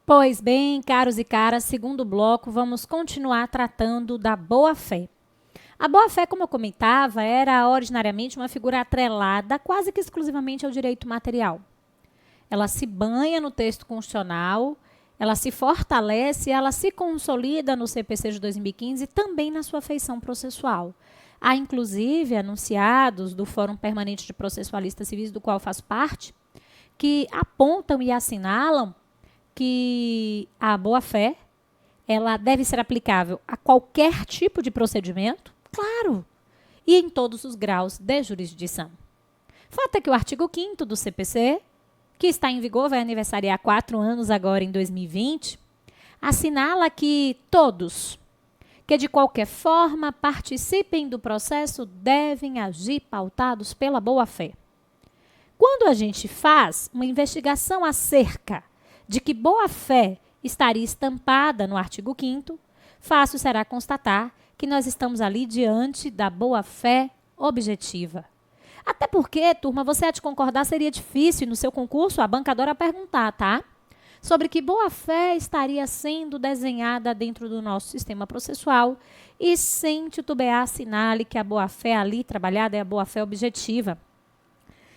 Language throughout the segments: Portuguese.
Pois bem, caros e caras, segundo bloco, vamos continuar tratando da boa-fé. A boa-fé, como eu comentava, era originariamente uma figura atrelada quase que exclusivamente ao direito material. Ela se banha no texto constitucional, ela se fortalece, ela se consolida no CPC de 2015 e também na sua feição processual. Há, inclusive, anunciados do Fórum Permanente de Processualistas Civis, do qual faço parte, que apontam e assinalam que a boa-fé ela deve ser aplicável a qualquer tipo de procedimento, claro, e em todos os graus de jurisdição. Fato é que o artigo 5º do CPC, que está em vigor, vai aniversariar 4 anos agora em 2020, assinala que todos que de qualquer forma participem do processo devem agir pautados pela boa-fé. Quando a gente faz uma investigação acerca de que boa-fé estaria estampada no artigo 5º, fácil será constatar que nós estamos ali diante da boa-fé objetiva. Até porque, turma, você há de concordar, seria difícil no seu concurso a bancadora perguntar, tá? Sobre que boa-fé estaria sendo desenhada dentro do nosso sistema processual e sem titubear assinale que a boa-fé ali trabalhada é a boa-fé objetiva.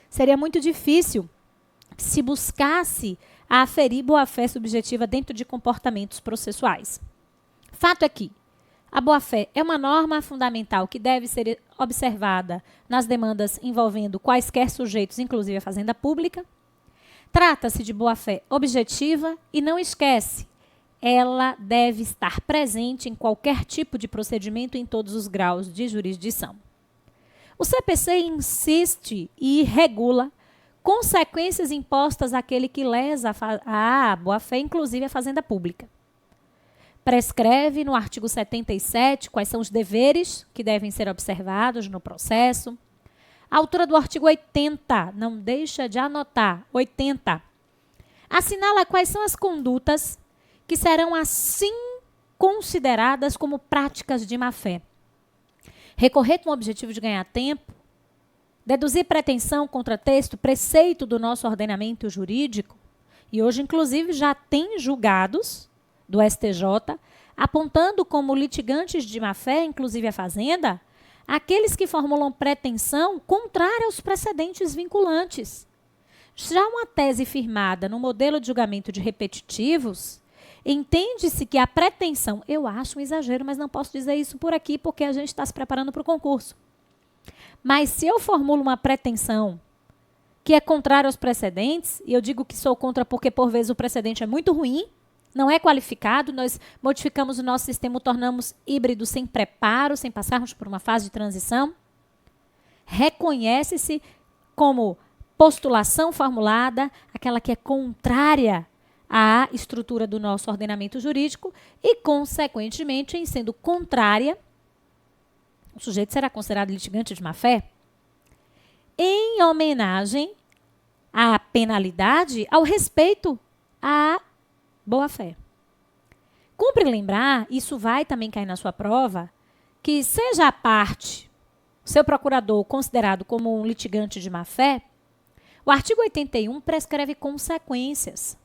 Seria muito difícil se buscasse a aferir boa-fé subjetiva dentro de comportamentos processuais. Fato é que a boa-fé é uma norma fundamental que deve ser observada nas demandas envolvendo quaisquer sujeitos, inclusive a fazenda pública. Trata-se de boa-fé objetiva e não esquece, ela deve estar presente em qualquer tipo de procedimento em todos os graus de jurisdição. O CPC insiste e regula consequências impostas àquele que lesa a boa-fé, inclusive a fazenda pública. Prescreve no artigo 77 quais são os deveres que devem ser observados no processo. A altura do artigo 80, não deixa de anotar, 80, assinala quais são as condutas que serão assim consideradas como práticas de má-fé. Recorrer com o objetivo de ganhar tempo, deduzir pretensão, contratexto, preceito do nosso ordenamento jurídico, e hoje, inclusive, já tem julgados do STJ, apontando como litigantes de má-fé, inclusive a Fazenda, aqueles que formulam pretensão contrária aos precedentes vinculantes. Já uma tese firmada no modelo de julgamento de repetitivos, entende-se que a pretensão, eu acho um exagero, mas não posso dizer isso por aqui porque a gente está se preparando para o concurso. Mas se eu formulo uma pretensão que é contrária aos precedentes, e eu digo que sou contra porque por vezes o precedente é muito ruim, não é qualificado, nós modificamos o nosso sistema, o tornamos híbrido sem preparo, sem passarmos por uma fase de transição. Reconhece-se como postulação formulada, aquela que é contrária à estrutura do nosso ordenamento jurídico e, consequentemente, em sendo contrária, o sujeito será considerado litigante de má-fé em homenagem à penalidade, ao respeito à boa-fé. Cumpre lembrar, isso vai também cair na sua prova, que seja a parte, seu procurador considerado como um litigante de má-fé, o artigo 81 prescreve consequências.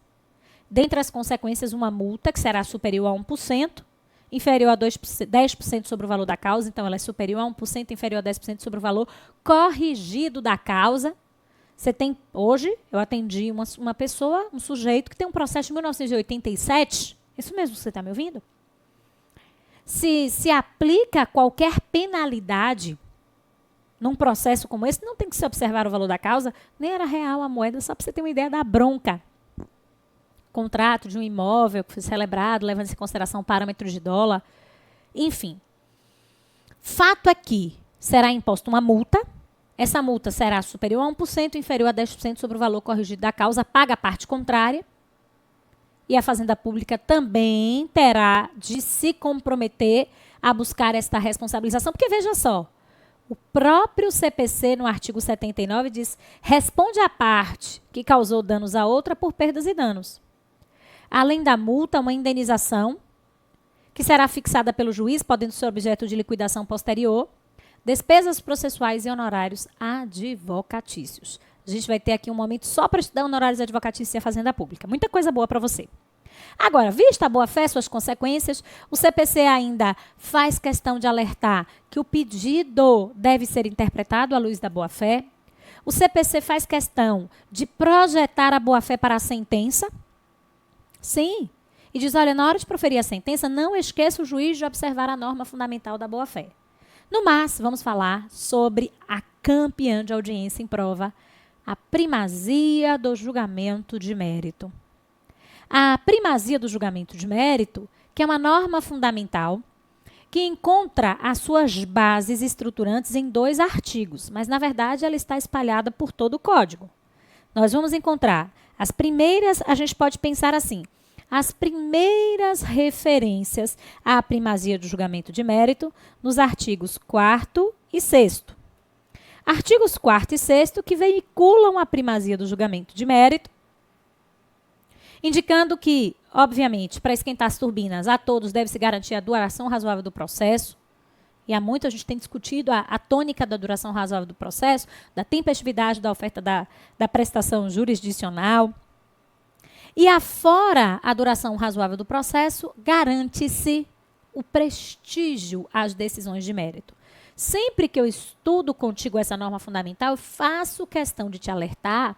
Dentre as consequências, uma multa que será superior a 1%, inferior a 10% sobre o valor da causa, então ela é superior a 1%, inferior a 10% sobre o valor corrigido da causa. Você tem, hoje, eu atendi uma pessoa, um sujeito que tem um processo de 1987, isso mesmo, você está me ouvindo? Se aplica qualquer penalidade num processo como esse, não tem que se observar o valor da causa, nem era real a moeda, só para você ter uma ideia da bronca. Contrato de um imóvel que foi celebrado, levando em consideração parâmetros de dólar, enfim. Fato é que será imposta uma multa. Essa multa será superior a 1%, inferior a 10% sobre o valor corrigido da causa, paga a parte contrária. E a Fazenda Pública também terá de se comprometer a buscar esta responsabilização. Porque, veja só, o próprio CPC, no artigo 79, diz: responde a parte que causou danos a outra por perdas e danos. Além da multa, uma indenização, que será fixada pelo juiz, podendo ser objeto de liquidação posterior, despesas processuais e honorários advocatícios. A gente vai ter aqui um momento só para estudar honorários advocatícios e a Fazenda Pública. Muita coisa boa para você. Agora, vista a boa-fé, suas consequências, o CPC ainda faz questão de alertar que o pedido deve ser interpretado à luz da boa-fé. O CPC faz questão de projetar a boa-fé para a sentença. Sim. E diz, olha, na hora de proferir a sentença, não esqueça o juiz de observar a norma fundamental da boa-fé. No mais, vamos falar sobre a campeã de audiência em prova, a primazia do julgamento de mérito. A primazia do julgamento de mérito, que é uma norma fundamental que encontra as suas bases estruturantes em 2 artigos, mas, na verdade, ela está espalhada por todo o Código. Nós vamos encontrar as primeiras, a gente pode pensar assim, as primeiras referências à primazia do julgamento de mérito nos artigos 4º e 6º. Artigos 4º e 6º que veiculam a primazia do julgamento de mérito, indicando que, obviamente, para esquentar as turbinas, a todos deve-se garantir a duração razoável do processo. E há muito a gente tem discutido a tônica da duração razoável do processo, da tempestividade da oferta da prestação jurisdicional. E afora a duração razoável do processo, garante-se o prestígio às decisões de mérito. Sempre que eu estudo contigo essa norma fundamental, eu faço questão de te alertar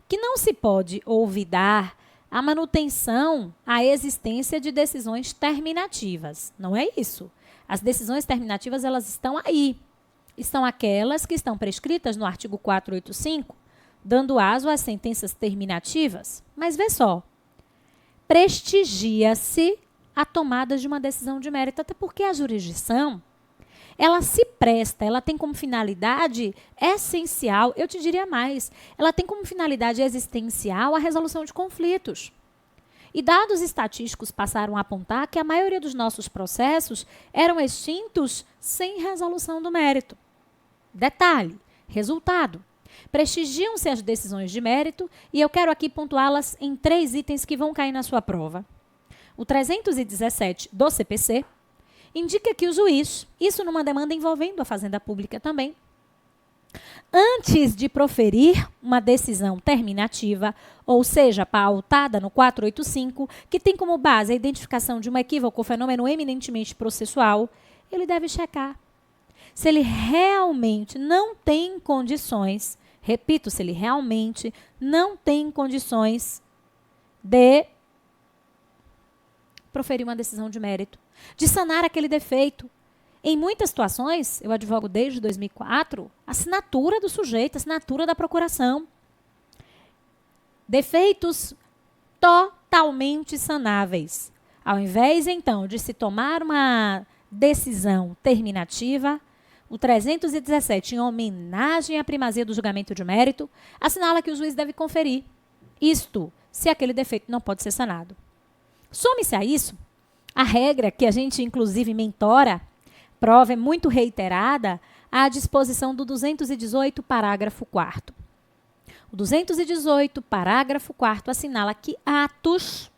que não se pode olvidar a manutenção, a existência de decisões terminativas. Não é isso. As decisões terminativas, elas estão aí. Estão aquelas que estão prescritas no artigo 485, dando aso às sentenças terminativas. Mas vê só, prestigia-se a tomada de uma decisão de mérito, até porque a jurisdição, ela se presta, ela tem como finalidade essencial, eu te diria mais, ela tem como finalidade existencial a resolução de conflitos. E dados estatísticos passaram a apontar que a maioria dos nossos processos eram extintos sem resolução do mérito. Detalhe, resultado. Prestigiam-se as decisões de mérito e eu quero aqui pontuá-las em 3 itens que vão cair na sua prova. O 317 do CPC indica que o juiz, isso numa demanda envolvendo a Fazenda Pública também, antes de proferir uma decisão terminativa, ou seja, pautada no 485, que tem como base a identificação de um equívoco ou fenômeno eminentemente processual, ele deve checar se ele realmente não tem condições, repito, se ele realmente não tem condições de proferir uma decisão de mérito, de sanar aquele defeito. Em muitas situações, eu advogo desde 2004, assinatura do sujeito, assinatura da procuração. Defeitos totalmente sanáveis. Ao invés, então, de se tomar uma decisão terminativa, o 317, em homenagem à primazia do julgamento de mérito, assinala que o juiz deve conferir. Isto, se aquele defeito não pode ser sanado. Some-se a isso a regra que a gente, inclusive, mentora, prova é muito reiterada, à disposição do 218, parágrafo 4º. O 218, parágrafo 4º, assinala que atos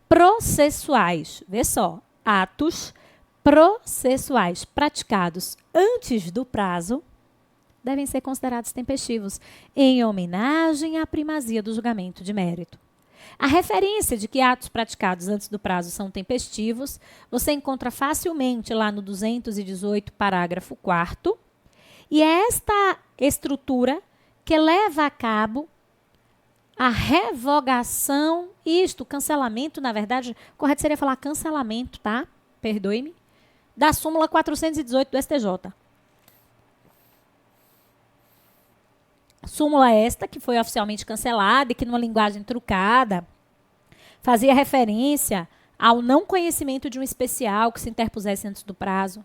processuais, vê só, atos processuais praticados antes do prazo devem ser considerados tempestivos, em homenagem à primazia do julgamento de mérito. A referência de que atos praticados antes do prazo são tempestivos, você encontra facilmente lá no 218, parágrafo 4º, e é esta estrutura que leva a cabo a revogação, cancelamento, na verdade, correto seria falar cancelamento, tá? Perdoe-me, da súmula 418 do STJ. Súmula esta que foi oficialmente cancelada e que, numa linguagem trucada, fazia referência ao não conhecimento de um especial que se interpusesse antes do prazo.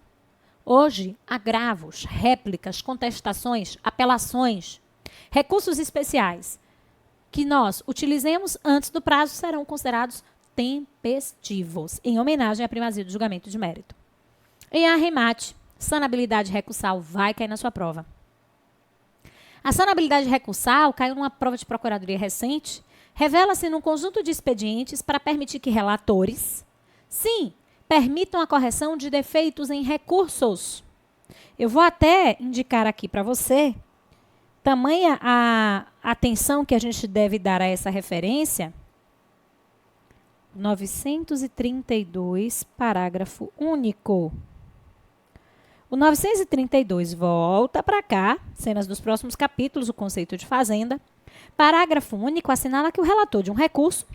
Hoje, agravos, réplicas, contestações, apelações, recursos especiais que nós utilizemos antes do prazo serão considerados tempestivos, em homenagem à primazia do julgamento de mérito. Em arremate, sanabilidade recursal vai cair na sua prova. A sanabilidade recursal caiu numa prova de procuradoria recente, revela-se num conjunto de expedientes para permitir que relatores, sim, permitam a correção de defeitos em recursos. Eu vou até indicar aqui para você, tamanha a atenção que a gente deve dar a essa referência, 932, parágrafo único. O 932 volta para cá, cenas dos próximos capítulos, o conceito de fazenda. Parágrafo único assinala que o relator de um recurso,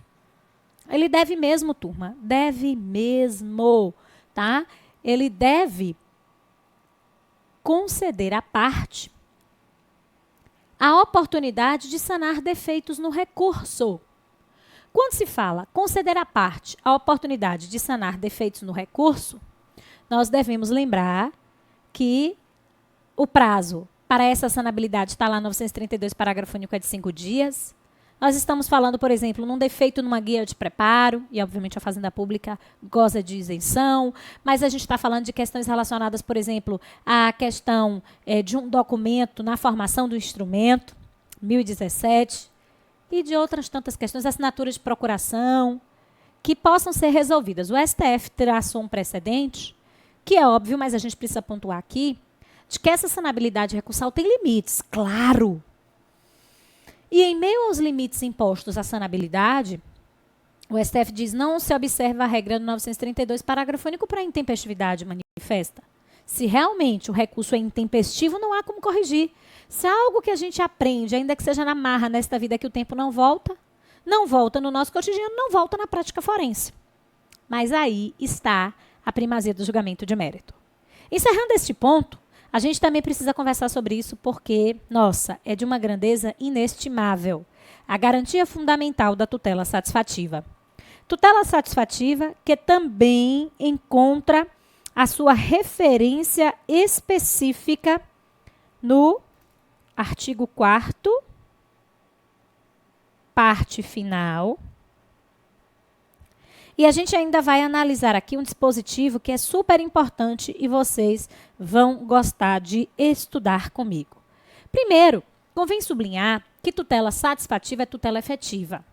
ele deve mesmo, turma, deve mesmo, tá? Ele deve conceder à parte a oportunidade de sanar defeitos no recurso. Quando se fala conceder à parte a oportunidade de sanar defeitos no recurso, nós devemos lembrar que o prazo para essa sanabilidade está lá no 932, parágrafo único, é de 5 dias. Nós estamos falando, por exemplo, num defeito numa guia de preparo, e obviamente a Fazenda Pública goza de isenção, mas a gente está falando de questões relacionadas, por exemplo, à questão de um documento na formação do instrumento, 1017, e de outras tantas questões, assinaturas de procuração, que possam ser resolvidas. O STF traçou um precedente, que é óbvio, mas a gente precisa pontuar aqui, de que essa sanabilidade recursal tem limites, claro. E em meio aos limites impostos à sanabilidade, o STF diz não se observa a regra do 932, parágrafo único para intempestividade manifesta. Se realmente o recurso é intempestivo, não há como corrigir. Se há algo que a gente aprende, ainda que seja na marra nesta vida que o tempo não volta no nosso cotidiano, não volta na prática forense. Mas aí está a primazia do julgamento de mérito. Encerrando este ponto, a gente também precisa conversar sobre isso porque, nossa, é de uma grandeza inestimável. A garantia fundamental da tutela satisfativa. Tutela satisfativa que também encontra a sua referência específica no artigo 4º, parte final. E a gente ainda vai analisar aqui um dispositivo que é super importante e vocês vão gostar de estudar comigo. Primeiro, convém sublinhar que tutela satisfativa é tutela efetiva.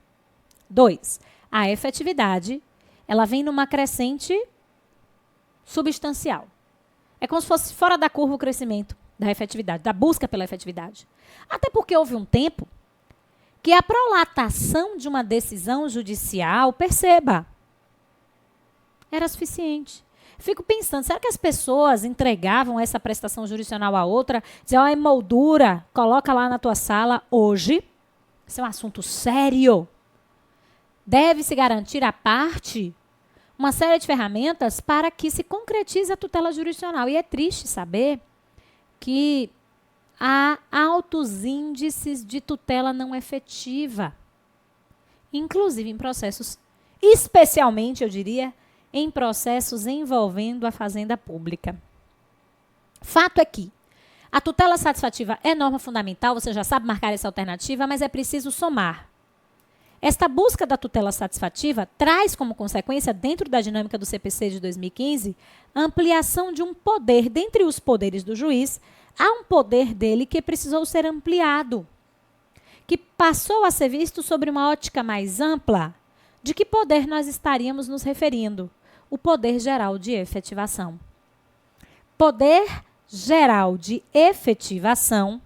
2. A efetividade, ela vem numa crescente substancial. É como se fosse fora da curva o crescimento da efetividade, da busca pela efetividade. Até porque houve um tempo que a prolatação de uma decisão judicial, perceba, era suficiente. Fico pensando, será que as pessoas entregavam essa prestação jurisdicional a outra? Diziam, a emoldura, coloca lá na tua sala hoje. Isso é um assunto sério. Deve-se garantir à parte uma série de ferramentas para que se concretize a tutela jurisdicional. E é triste saber que há altos índices de tutela não efetiva. Inclusive em processos, especialmente, eu diria, em processos envolvendo a Fazenda Pública. Fato é que a tutela satisfativa é norma fundamental, você já sabe marcar essa alternativa, mas é preciso somar. Esta busca da tutela satisfativa traz como consequência, dentro da dinâmica do CPC de 2015, a ampliação de um poder, dentre os poderes do juiz, há um poder dele que precisou ser ampliado, que passou a ser visto sobre uma ótica mais ampla. De que poder nós estaríamos nos referindo? O poder geral de efetivação. Poder geral de efetivação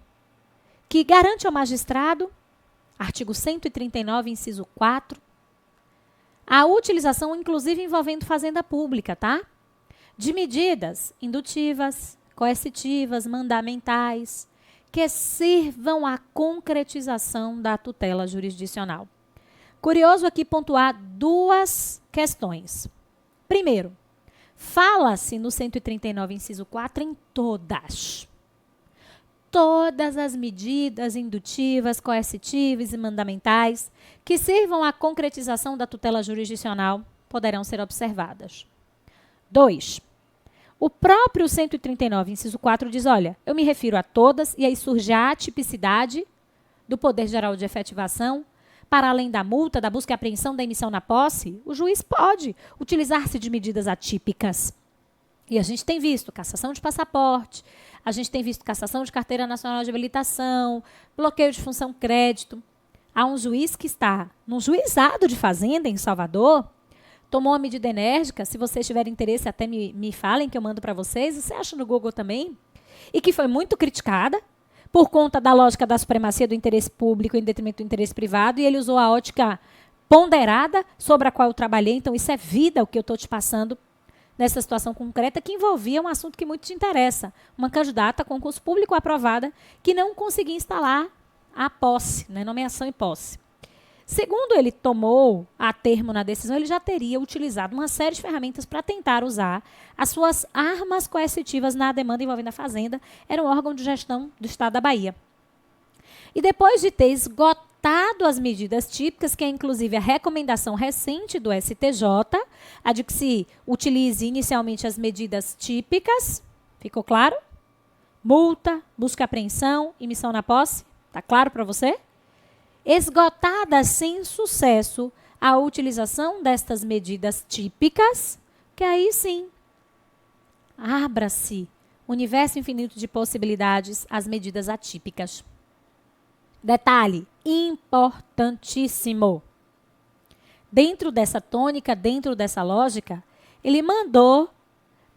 que garante ao magistrado, artigo 139, inciso 4, a utilização, inclusive envolvendo fazenda pública, tá? De medidas indutivas, coercitivas, mandamentais, que sirvam à concretização da tutela jurisdicional. Curioso aqui pontuar duas questões. Primeiro, fala-se no 139, inciso 4, em todas as medidas indutivas, coercitivas e mandamentais que sirvam à concretização da tutela jurisdicional poderão ser observadas. 2. O próprio 139, inciso 4, diz, olha, eu me refiro a todas, e aí surge a atipicidade do poder geral de efetivação. Para além da multa, da busca e apreensão, da emissão na posse, o juiz pode utilizar-se de medidas atípicas. E a gente tem visto cassação de passaporte, a gente tem visto cassação de carteira nacional de habilitação, bloqueio de função crédito. Há um juiz que está num juizado de fazenda em Salvador, tomou uma medida enérgica, se vocês tiverem interesse até me falem que eu mando para vocês, você acha no Google também, e que foi muito criticada, por conta da lógica da supremacia do interesse público em detrimento do interesse privado, e ele usou a ótica ponderada sobre a qual eu trabalhei. Então, isso é vida, o que eu estou te passando nessa situação concreta, que envolvia um assunto que muito te interessa. Uma candidata a concurso público aprovada que não conseguia instalar a posse, né, nomeação e posse. Segundo ele tomou a termo na decisão, ele já teria utilizado uma série de ferramentas para tentar usar as suas armas coercitivas na demanda envolvendo a Fazenda. Era um órgão de gestão do Estado da Bahia. E depois de ter esgotado as medidas típicas, que é inclusive a recomendação recente do STJ, a de que se utilize inicialmente as medidas típicas, ficou claro? Multa, busca e apreensão, emissão na posse, tá claro para você? Esgotada sem sucesso a utilização destas medidas típicas, que aí sim, abra-se universo infinito de possibilidades às medidas atípicas. Detalhe importantíssimo. Dentro dessa tônica, dentro dessa lógica, ele mandou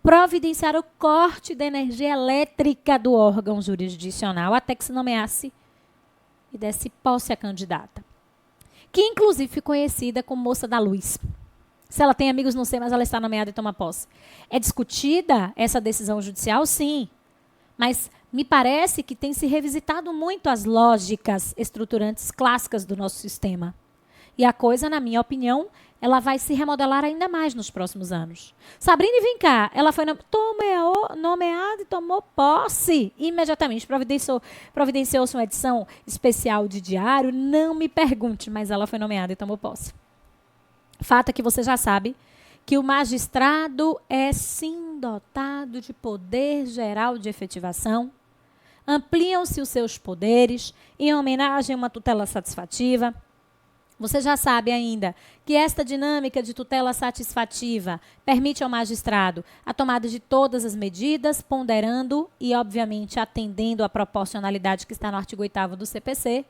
providenciar o corte da energia elétrica do órgão jurisdicional até que se nomeasse e desse posse à candidata, que inclusive ficou conhecida como Moça da Luz. Se ela tem amigos, não sei, mas ela está nomeada e toma posse. É discutida essa decisão judicial? Sim. Mas me parece que tem se revisitado muito as lógicas estruturantes clássicas do nosso sistema. E a coisa, na minha opinião, ela vai se remodelar ainda mais nos próximos anos. Sabrina, vem cá, ela foi nomeada e tomou posse. Imediatamente providenciou-se uma edição especial de diário. Não me pergunte, mas ela foi nomeada e tomou posse. Fato é que você já sabe que o magistrado é sim dotado de poder geral de efetivação. Ampliam-se os seus poderes em homenagem a uma tutela satisfativa. Você já sabe ainda que esta dinâmica de tutela satisfativa permite ao magistrado a tomada de todas as medidas, ponderando e, obviamente, atendendo à proporcionalidade que está no artigo 8º do CPC.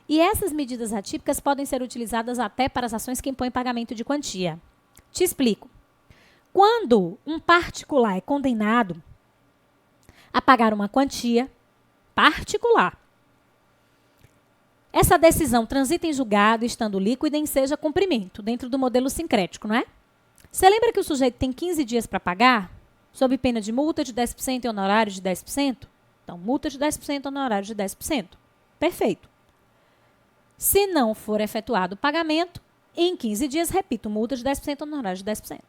E essas medidas atípicas podem ser utilizadas até para as ações que impõem pagamento de quantia. Te explico. Quando um particular é condenado a pagar uma quantia particular, essa decisão transita em julgado, estando líquida, e enseja cumprimento, dentro do modelo sincrético, não é? Você lembra que o sujeito tem 15 dias para pagar, sob pena de multa de 10% e honorário de 10%? Então, multa de 10% e honorário de 10%. Perfeito. Se não for efetuado o pagamento, em 15 dias, repito, multa de 10% e honorário de 10%.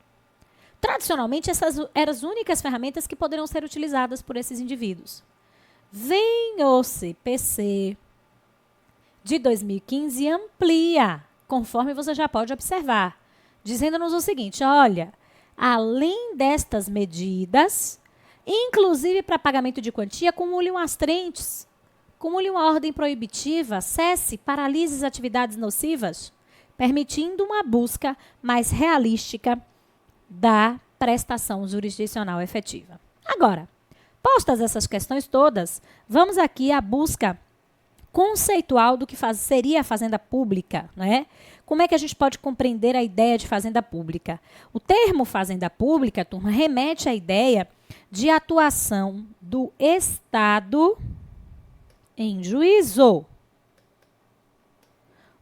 Tradicionalmente, essas eram as únicas ferramentas que poderiam ser utilizadas por esses indivíduos. Vem o CPC de 2015 amplia, conforme você já pode observar, dizendo-nos o seguinte: olha, além destas medidas, inclusive para pagamento de quantia, acumule um astrentes, acumule uma ordem proibitiva, cesse, paralise as atividades nocivas, permitindo uma busca mais realística da prestação jurisdicional efetiva. Agora, postas essas questões todas, vamos aqui à busca conceitual do que seria a fazenda pública, né? Como é que a gente pode compreender a ideia de fazenda pública? O termo fazenda pública, turma, remete à ideia de atuação do Estado em juízo.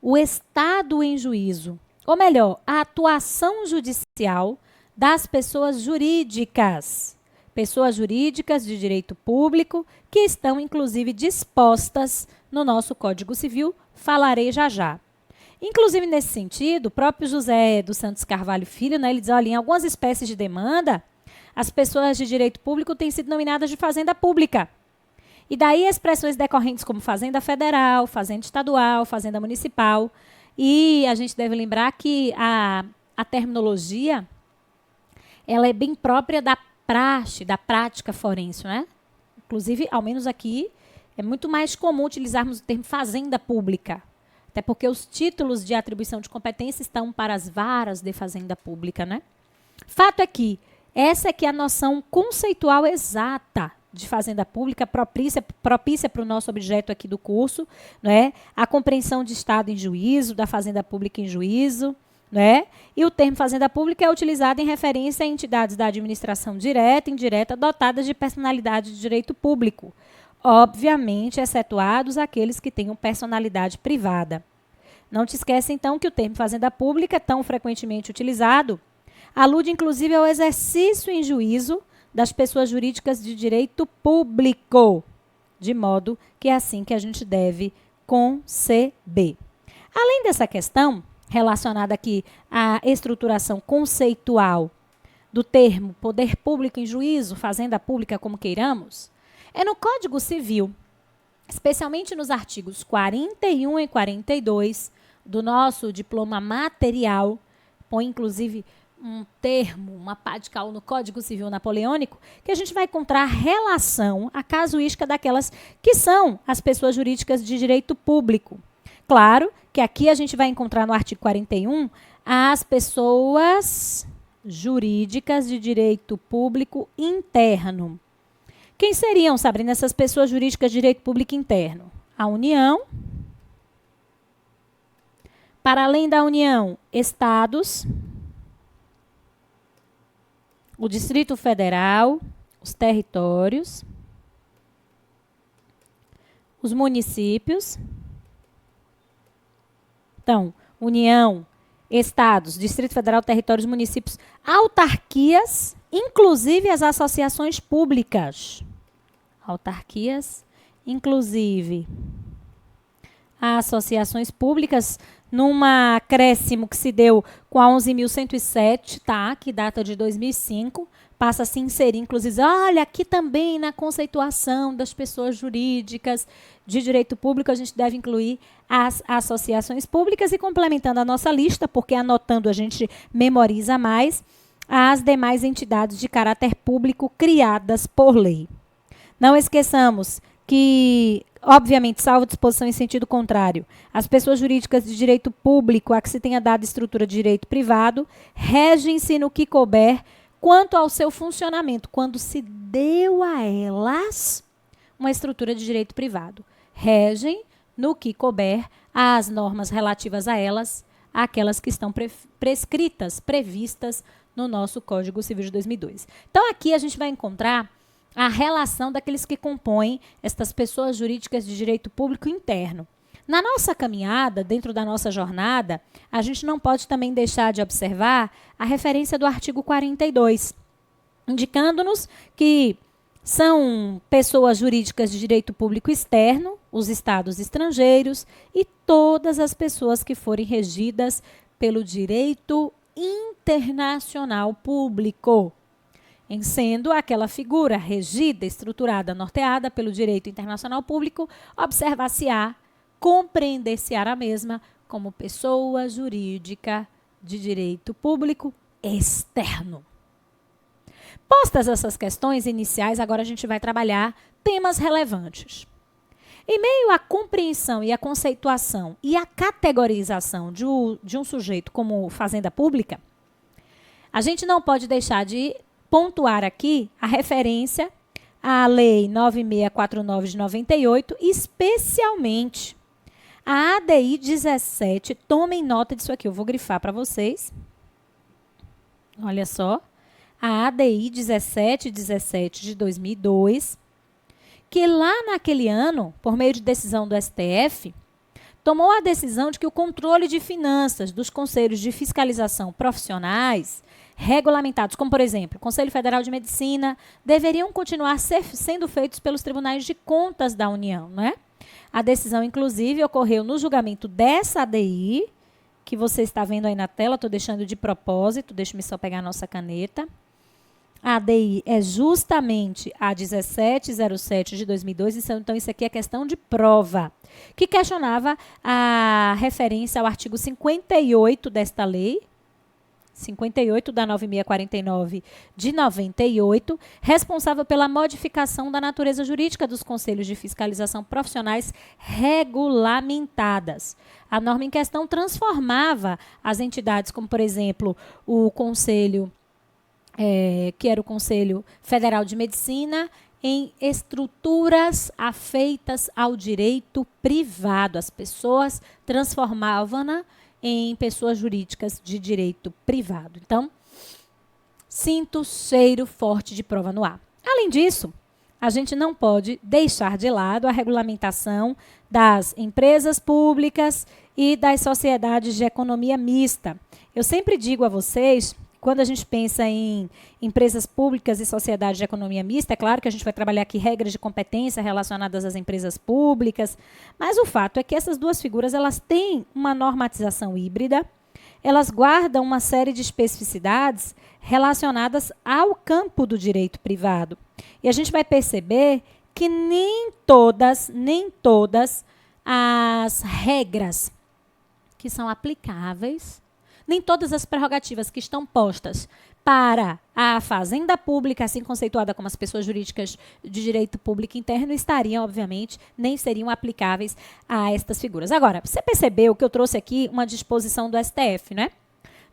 O Estado em juízo, ou melhor, a atuação judicial das pessoas jurídicas de direito público, que estão, inclusive, dispostas no nosso Código Civil, falarei já já. Inclusive, nesse sentido, o próprio José dos Santos Carvalho Filho, né, ele diz, olha, em algumas espécies de demanda, as pessoas de direito público têm sido nominadas de fazenda pública. E daí expressões decorrentes como fazenda federal, fazenda estadual, fazenda municipal. E a gente deve lembrar que a terminologia ela é bem própria da praxe, da prática forense, né? Inclusive, ao menos aqui, é muito mais comum utilizarmos o termo fazenda pública, até porque os títulos de atribuição de competência estão para as varas de fazenda pública, né? Fato é que essa é que é a noção conceitual exata de fazenda pública, propícia para o nosso objeto aqui do curso, né? A compreensão de Estado em juízo, da fazenda pública em juízo, né? E o termo fazenda pública é utilizado em referência a entidades da administração direta e indireta dotadas de personalidade de direito público, obviamente excetuados aqueles que tenham personalidade privada. Não te esquece, então, que o termo fazenda pública, tão frequentemente utilizado, alude, inclusive, ao exercício em juízo das pessoas jurídicas de direito público, de modo que é assim que a gente deve conceber. Além dessa questão, relacionada aqui à estruturação conceitual do termo poder público em juízo, fazenda pública, como queiramos, é no Código Civil, especialmente nos artigos 41 e 42 do nosso diploma material, põe inclusive um termo, uma pá de cal no Código Civil Napoleônico, que a gente vai encontrar relação à casuística daquelas que são as pessoas jurídicas de direito público. Claro que aqui a gente vai encontrar no artigo 41 as pessoas jurídicas de direito público interno. Quem seriam, Sabrina, essas pessoas jurídicas de direito público interno? A União. Para além da União, estados, o Distrito Federal, os territórios, os municípios. Então, União, estados, Distrito Federal, territórios, municípios, autarquias, inclusive as associações públicas. Autarquias, inclusive as associações públicas, num acréscimo que se deu com a 11.107, tá? Que data de 2005, passa a se inserir, inclusive, olha, aqui também na conceituação das pessoas jurídicas de direito público, a gente deve incluir as associações públicas e complementando a nossa lista, porque anotando a gente memoriza mais, as demais entidades de caráter público criadas por lei. Não esqueçamos que, obviamente, salvo disposição em sentido contrário, as pessoas jurídicas de direito público a que se tenha dado estrutura de direito privado regem-se no que couber quanto ao seu funcionamento, quando se deu a elas uma estrutura de direito privado. Regem no que couber as normas relativas a elas, aquelas que estão prescritas, previstas no nosso Código Civil de 2002. Então, aqui a gente vai encontrar a relação daqueles que compõem estas pessoas jurídicas de direito público interno. Na nossa caminhada, dentro da nossa jornada, a gente não pode também deixar de observar a referência do artigo 42, indicando-nos que são pessoas jurídicas de direito público externo, os estados estrangeiros e todas as pessoas que forem regidas pelo direito internacional público, em sendo aquela figura regida, estruturada, norteada pelo direito internacional público, observar-se-á, compreender-se-á a mesma como pessoa jurídica de direito público externo. Postas essas questões iniciais, agora a gente vai trabalhar temas relevantes. Em meio à compreensão e à conceituação e à categorização de um sujeito como fazenda pública, a gente não pode deixar de pontuar aqui a referência à Lei 9649 de 98, especialmente a ADI 17. Tomem nota disso aqui, eu vou grifar para vocês. Olha só, a ADI 1717 de 2002, que lá naquele ano, por meio de decisão do STF, tomou a decisão de que o controle de finanças dos conselhos de fiscalização profissionais regulamentados, como, por exemplo, o Conselho Federal de Medicina, deveriam continuar sendo feitos pelos tribunais de contas da União, não é? A decisão, inclusive, ocorreu no julgamento dessa ADI, que você está vendo aí na tela, estou deixando de propósito, deixa-me só pegar a nossa caneta. A ADI é justamente a 1707 de 2002, então isso aqui é questão de prova, que questionava a referência ao artigo 58 desta lei, 58 da 9649 de 98, responsável pela modificação da natureza jurídica dos conselhos de fiscalização profissionais regulamentadas. A norma em questão transformava as entidades, como, por exemplo, o Conselho, que era o Conselho Federal de Medicina, em estruturas afeitas ao direito privado. As pessoas transformavam-na em pessoas jurídicas de direito privado. Então, sinto cheiro forte de prova no ar. Além disso, a gente não pode deixar de lado a regulamentação das empresas públicas e das sociedades de economia mista. Eu sempre digo a vocês, quando a gente pensa em empresas públicas e sociedades de economia mista, é claro que a gente vai trabalhar aqui regras de competência relacionadas às empresas públicas, mas o fato é que essas duas figuras elas têm uma normatização híbrida, elas guardam uma série de especificidades relacionadas ao campo do direito privado. E a gente vai perceber que nem todas as regras que são aplicáveis, nem todas as prerrogativas que estão postas para a fazenda pública, assim conceituada como as pessoas jurídicas de direito público interno, estariam, obviamente, nem seriam aplicáveis a estas figuras. Agora, você percebeu que eu trouxe aqui uma disposição do STF, né?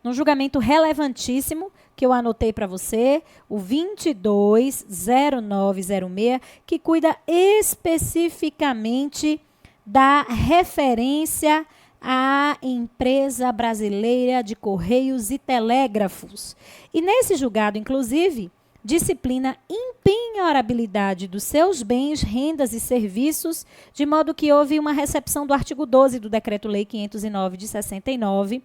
Num julgamento relevantíssimo que eu anotei para você, o 220906, que cuida especificamente da referência à Empresa Brasileira de Correios e Telégrafos. E nesse julgado, inclusive, disciplina impenhorabilidade dos seus bens, rendas e serviços, de modo que houve uma recepção do artigo 12 do Decreto-Lei 509 de 69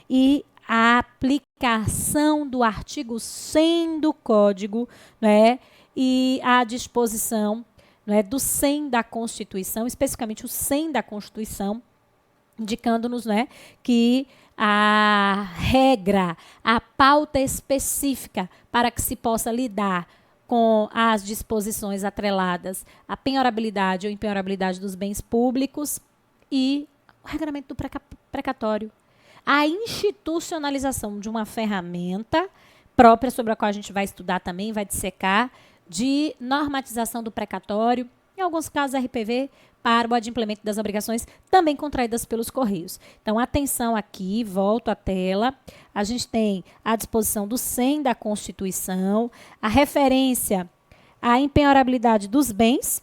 e a aplicação do artigo 100 do Código, né, e a disposição, né, do 100 da Constituição, especificamente o 100 da Constituição, indicando-nos, né, que a regra, a pauta específica para que se possa lidar com as disposições atreladas à penhorabilidade ou impenhorabilidade dos bens públicos e o regulamento do precatório. A institucionalização de uma ferramenta própria, sobre a qual a gente vai estudar também, vai dissecar, de normatização do precatório, em alguns casos RPV, para o adimplemento das obrigações também contraídas pelos Correios. Então, atenção aqui, volto à tela. A gente tem a disposição do 100 da Constituição, a referência à impenhorabilidade dos bens,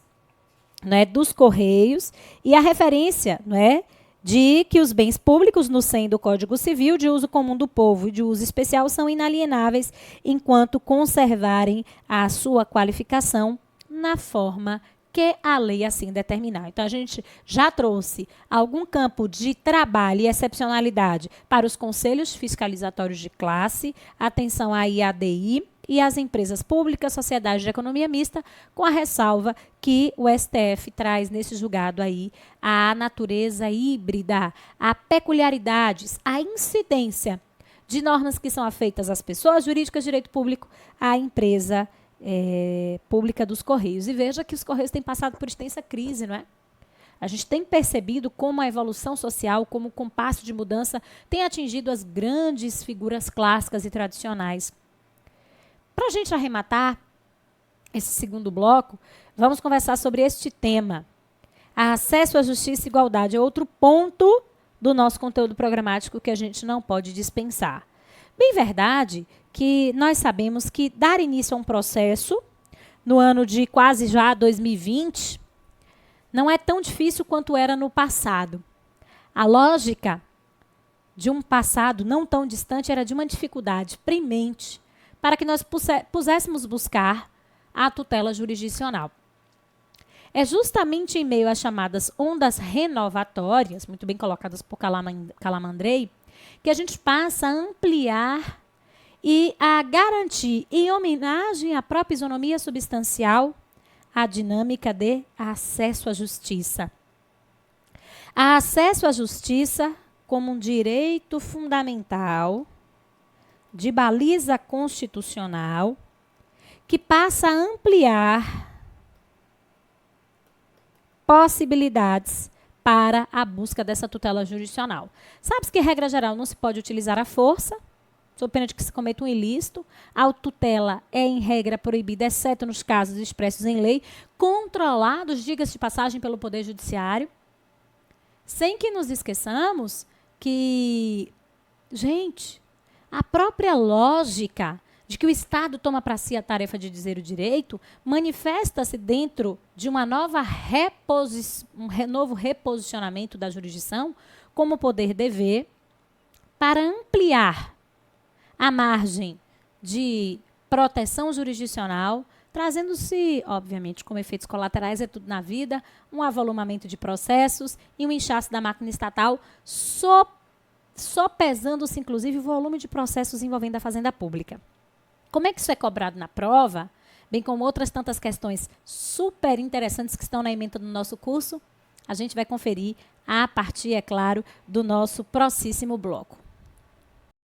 né, dos Correios, e a referência, né, de que os bens públicos no 100 do Código Civil, de uso comum do povo e de uso especial, são inalienáveis enquanto conservarem a sua qualificação na forma que a lei assim determinar. Então, a gente já trouxe algum campo de trabalho e excepcionalidade para os conselhos fiscalizatórios de classe, atenção aí à ADI e às empresas públicas, sociedades de economia mista, com a ressalva que o STF traz nesse julgado aí a natureza híbrida, a peculiaridades, a incidência de normas que são afeitas às pessoas jurídicas de direito público, à empresa pública dos Correios. E veja que os Correios têm passado por extensa crise, não é? A gente tem percebido como a evolução social, como o compasso de mudança tem atingido as grandes figuras clássicas e tradicionais. Para a gente arrematar esse segundo bloco, vamos conversar sobre este tema. Acesso à justiça e igualdade é outro ponto do nosso conteúdo programático que a gente não pode dispensar. Bem verdade que nós sabemos que dar início a um processo no ano de quase já 2020 não é tão difícil quanto era no passado. A lógica de um passado não tão distante era de uma dificuldade premente para que nós pudéssemos buscar a tutela jurisdicional. É justamente em meio às chamadas ondas renovatórias, muito bem colocadas por Calamandrei, que a gente passa a ampliar e a garantir, em homenagem à própria isonomia substancial, a dinâmica de acesso à justiça. A acesso à justiça como um direito fundamental de baliza constitucional que passa a ampliar possibilidades para a busca dessa tutela jurisdicional. Sabe-se que, regra geral, não se pode utilizar a força, sob pena de que se cometa um ilícito. A tutela é, em regra, proibida, exceto nos casos expressos em lei, controlados, diga-se de passagem, pelo Poder Judiciário. Sem que nos esqueçamos que, gente, a própria lógica de que o Estado toma para si a tarefa de dizer o direito manifesta-se dentro de uma novo reposicionamento da jurisdição como poder-dever para ampliar a margem de proteção jurisdicional trazendo-se, obviamente, como efeitos colaterais, é tudo na vida, um avolumamento de processos e um inchaço da máquina estatal, só pesando-se, inclusive, o volume de processos envolvendo a fazenda pública. Como é que isso é cobrado na prova, bem como outras tantas questões super interessantes que estão na ementa do nosso curso, a gente vai conferir a partir, é claro, do nosso próximo bloco.